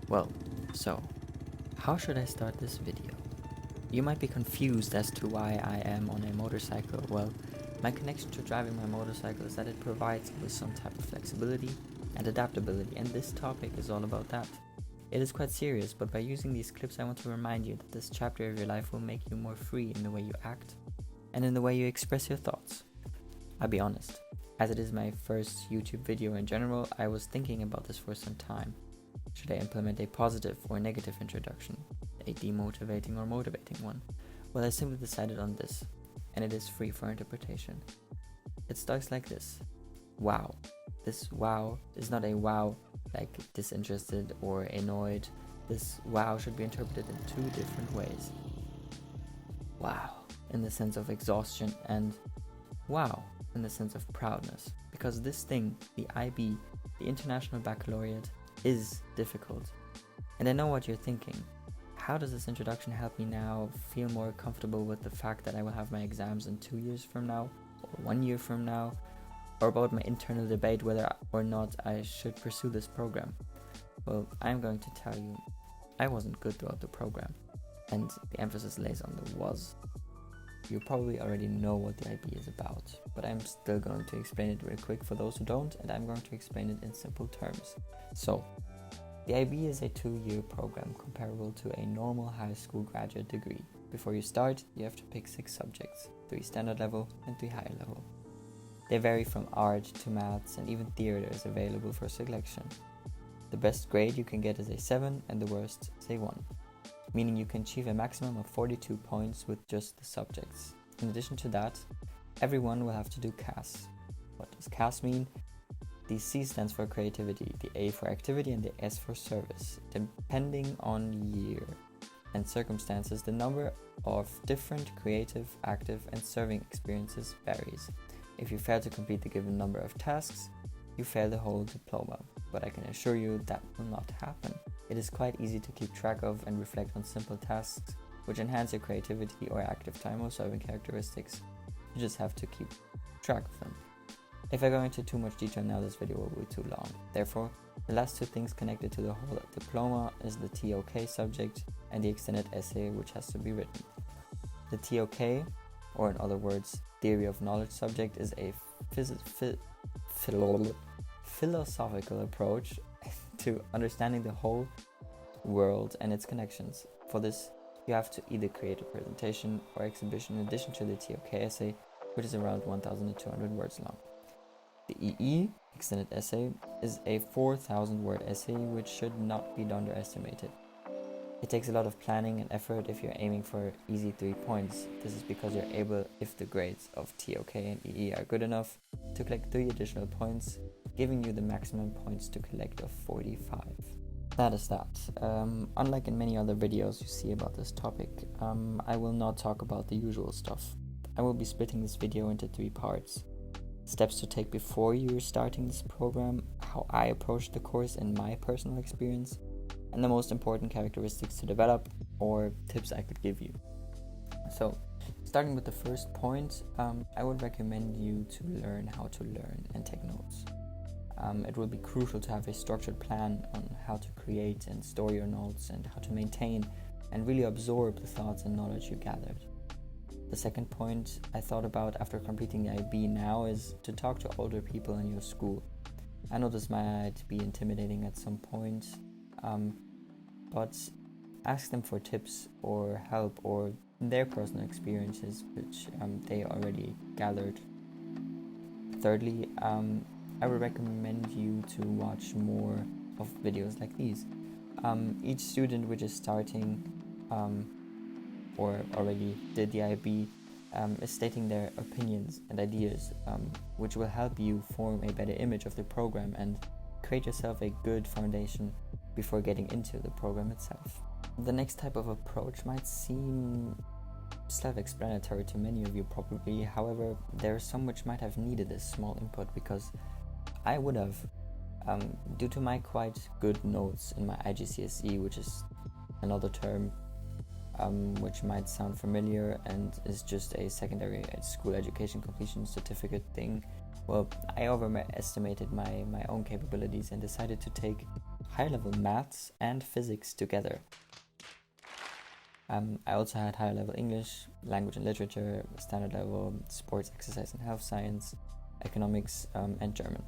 Well, so, how should I start this video? You might be confused as to why I am on a motorcycle. Well, my connection to driving my motorcycle is that it provides me with some type of flexibility and adaptability, and this topic is all about that. It is quite serious, but by using these clips I want to remind you that this chapter of your life will make you more free in the way you act and in the way you express your thoughts. I'll be honest, as it is my first YouTube video in general, I was thinking about this for some time. Should I implement a positive or negative introduction? A demotivating or motivating one? Well, I simply decided on this, and it is free for interpretation. It starts like this. Wow. This wow is not a wow like disinterested or annoyed. This wow should be interpreted in two different ways. Wow, in the sense of exhaustion, and wow, in the sense of proudness. Because this thing, the IB, the International Baccalaureate, is difficult. And I know what you're thinking. How does this introduction help me now feel more comfortable with the fact that I will have my exams in 2 years from now, or 1 year from now, or about my internal debate whether or not I should pursue this program? Well, I'm going to tell you, I wasn't good throughout the program, and the emphasis lays on the was. You probably already know what the IB is about, but I'm still going to explain it real quick for those who don't, and I'm going to explain it in simple terms. So, the IB is a 2-year program comparable to a normal high school graduate degree. Before you start, you have to pick 6 subjects, 3 standard level and 3 higher level. They vary from art to maths, and even theater is available for selection. The best grade you can get is a 7 and the worst is a 1, meaning you can achieve a maximum of 42 points with just the subjects. In addition to that, everyone will have to do CAS. What does CAS mean? The C stands for creativity, the A for activity, and the S for service. Depending on year and circumstances, the number of different creative, active, and serving experiences varies. If you fail to complete the given number of tasks, you fail the whole diploma. But I can assure you that will not happen. It is quite easy to keep track of and reflect on simple tasks which enhance your creativity or active time or serving characteristics. You just have to keep track of them. If I go into too much detail now, this video will be too long. Therefore, the last 2 things connected to the whole diploma is the TOK subject and the extended essay which has to be written. The TOK, or in other words, theory of knowledge subject, is a philosophical approach to understanding the whole world and its connections. For this, you have to either create a presentation or exhibition in addition to the TOK essay, which is around 1,200 words long. The EE, extended essay, is a 4,000 word essay which should not be underestimated. It takes a lot of planning and effort if you're aiming for easy 3 points. This is because you're able, if the grades of TOK and EE are good enough, to collect 3 additional points, giving you the maximum points to collect of 45. That is that. Unlike in many other videos you see about this topic, I will not talk about the usual stuff. I will be splitting this video into 3 parts. Steps to take before you're starting this program, how I approached the course in my personal experience, and the most important characteristics to develop or tips I could give you. So, starting with the first point, I would recommend you to learn how to learn and take notes. It will be crucial to have a structured plan on how to create and store your notes and how to maintain and really absorb the thoughts and knowledge you gathered. The second point I thought about after completing the IB now is to talk to older people in your school. I know this might be intimidating at some point, but ask them for tips or help or their personal experiences which they already gathered. Thirdly, I would recommend you to watch more of videos like these. Each student which is starting or already did the IB is stating their opinions and ideas, which will help you form a better image of the program and create yourself a good foundation before getting into the program itself. The next type of approach might seem self-explanatory to many of you probably, however, there are some which might have needed this small input because I would have, due to my quite good notes in my IGCSE, which is another term which might sound familiar and is just a secondary school education completion certificate thing. Well, I overestimated my own capabilities and decided to take higher level maths and physics together. I also had higher level English, language and literature, standard level sports, exercise and health science, economics, and German.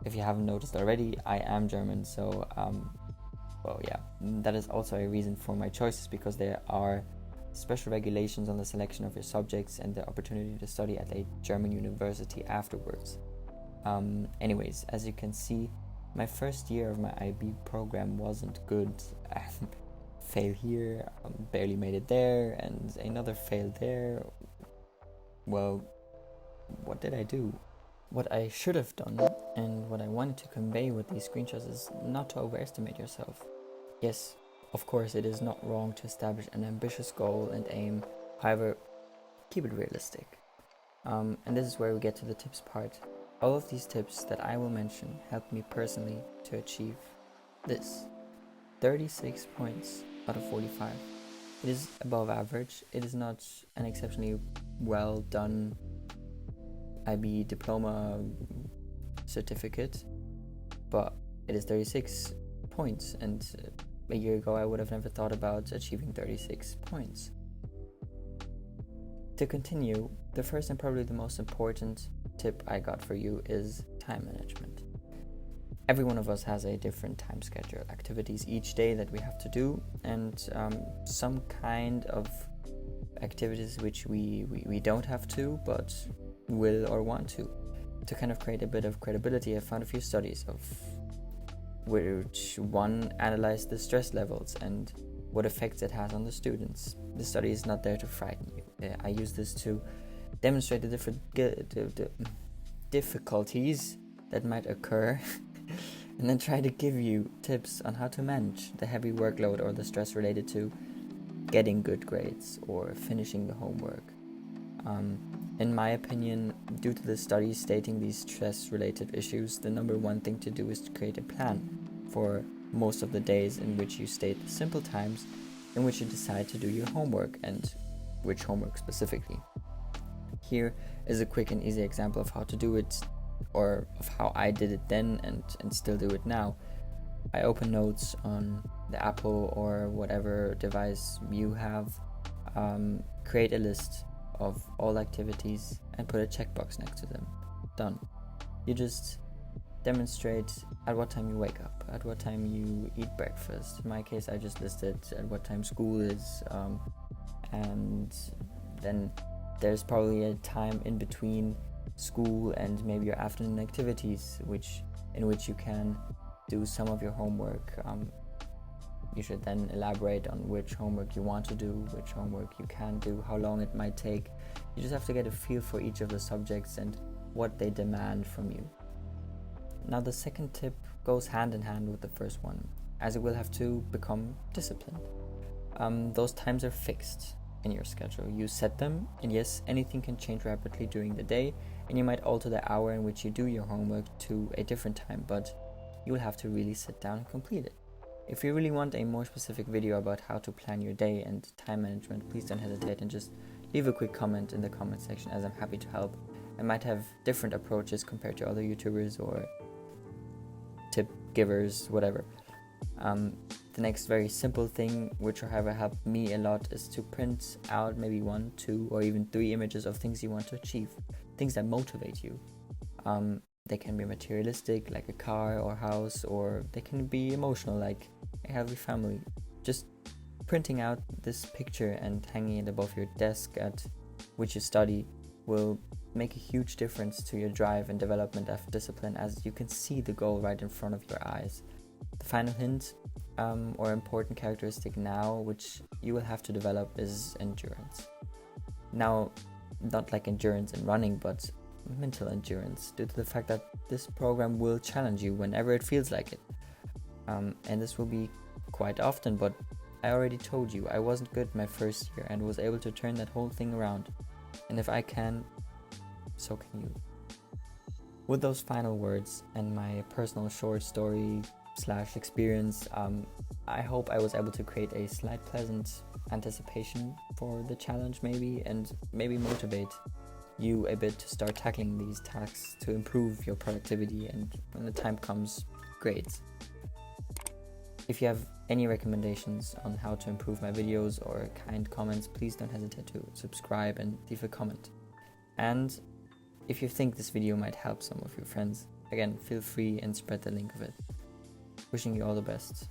If you haven't noticed already, I am German, so that is also a reason for my choices, because there are special regulations on the selection of your subjects and the opportunity to study at a German university afterwards. Anyways, as you can see, my first year of my IB program wasn't good. Fail here, barely made it there, and another fail there. Well, what did I do? What I should have done, and what I wanted to convey with these screenshots, is not to overestimate yourself. Yes, of course, it is not wrong to establish an ambitious goal and aim. However, keep it realistic. And this is where we get to the tips part. All of these tips that I will mention helped me personally to achieve this. 36 points out of 45. It is above average. It is not an exceptionally well done IB diploma certificate, but it is 36 points, and a year ago I would have never thought about achieving 36 points. To continue, the first and probably the most important tip I got for you is time management. Every one of us has a different time schedule, activities each day that we have to do, and some kind of activities which we don't have to, but will or want to. To kind of create a bit of credibility, I found a few studies of which one analyzed the stress levels and what effects it has on the students. The study is not there to frighten you. I use this to demonstrate the different difficulties that might occur and then try to give you tips on how to manage the heavy workload or the stress related to getting good grades or finishing the homework. In my opinion, due to the studies stating these stress-related issues, the number one thing to do is to create a plan for most of the days in which you state the simple times in which you decide to do your homework, and which homework specifically. Here is a quick and easy example of how to do it, or of how I did it then and still do it now. I open Notes on the Apple or whatever device you have, create a list of all activities and put a checkbox next to them. Done. You just demonstrate at what time you wake up, at what time you eat breakfast. In my case, I just listed at what time school is, and then there's probably a time in between school and maybe your afternoon activities, in which you can do some of your homework. You should then elaborate on which homework you want to do, which homework you can do, how long it might take. You just have to get a feel for each of the subjects and what they demand from you. Now, the second tip goes hand in hand with the first one, as it will have to become disciplined. Those times are fixed in your schedule. You set them, and yes, anything can change rapidly during the day, and you might alter the hour in which you do your homework to a different time, but you will have to really sit down and complete it. If you really want a more specific video about how to plan your day and time management, please don't hesitate and just leave a quick comment in the comment section, as I'm happy to help. I might have different approaches compared to other YouTubers or tip givers, whatever. The next very simple thing, which however helped me a lot, is to print out maybe 1, 2, or even 3 images of things you want to achieve, things that motivate you. They can be materialistic, like a car or house, or they can be emotional, like a healthy family. Just printing out this picture and hanging it above your desk at which you study will make a huge difference to your drive and development of discipline, as you can see the goal right in front of your eyes. The final hint, or important characteristic now, which you will have to develop, is endurance. Now, not like endurance in running, but mental endurance, due to the fact that this program will challenge you whenever it feels like it. And this will be quite often, but I already told you I wasn't good my first year and was able to turn that whole thing around. And if I can, so can you. With those final words and my personal short story / experience, I hope I was able to create a slight pleasant anticipation for the challenge, maybe, and maybe motivate you a bit to start tackling these tasks to improve your productivity and, when the time comes, grades. If you have any recommendations on how to improve my videos or kind comments, please don't hesitate to subscribe and leave a comment. And if you think this video might help some of your friends, again, feel free and spread the link of it. Wishing you all the best.